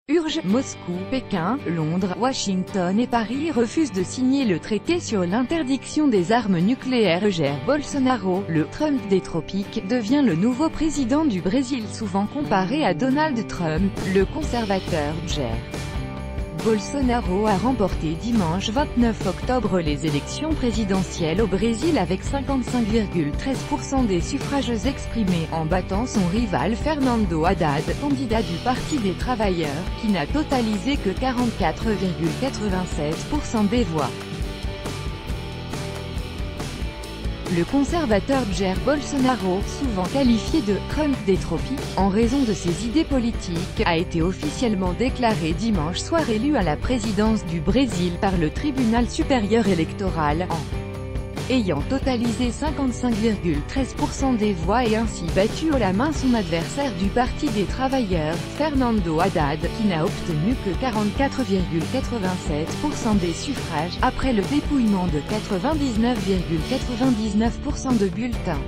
Urge, Moscou, Pékin, Londres, Washington et Paris refusent de signer le traité sur l'interdiction des armes nucléaires. Jair Bolsonaro, le Trump des tropiques, devient le nouveau président du Brésil, souvent comparé à Donald Trump. Le conservateur Jair Bolsonaro a remporté dimanche 29 octobre les élections présidentielles au Brésil avec 55,13% des suffrages exprimés, en battant son rival Fernando Haddad, candidat du Parti des travailleurs, qui n'a totalisé que 44,87% des voix. Le conservateur Jair Bolsonaro, souvent qualifié de « Trump des tropiques » en raison de ses idées politiques, a été officiellement déclaré dimanche soir élu à la présidence du Brésil par le tribunal supérieur électoral, en ayant totalisé 55,13% des voix et ainsi battu haut la main son adversaire du Parti des travailleurs, Fernando Haddad, qui n'a obtenu que 44,87% des suffrages, après le dépouillement de 99,99% de bulletins.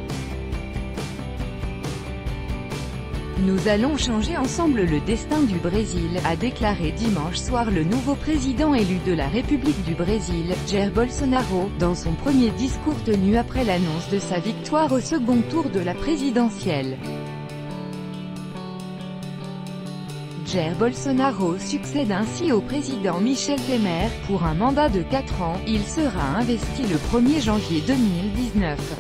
Nous allons changer ensemble le destin du Brésil, a déclaré dimanche soir le nouveau président élu de la République du Brésil, Jair Bolsonaro, dans son premier discours tenu après l'annonce de sa victoire au second tour de la présidentielle. Jair Bolsonaro succède ainsi au président Michel Temer, pour un mandat de 4 ans. Il sera investi le 1er janvier 2019.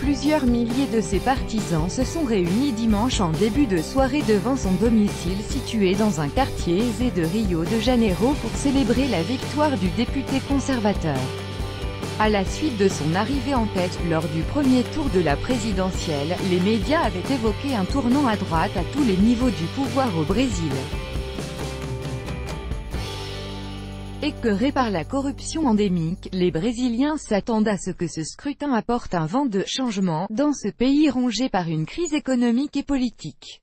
Plusieurs milliers de ses partisans se sont réunis dimanche en début de soirée devant son domicile situé dans un quartier aisé de Rio de Janeiro pour célébrer la victoire du député conservateur. À la suite de son arrivée en tête, lors du premier tour de la présidentielle, les médias avaient évoqué un tournant à droite à tous les niveaux du pouvoir au Brésil. Écœurés par la corruption endémique, les Brésiliens s'attendent à ce que ce scrutin apporte un vent de changement dans ce pays rongé par une crise économique et politique.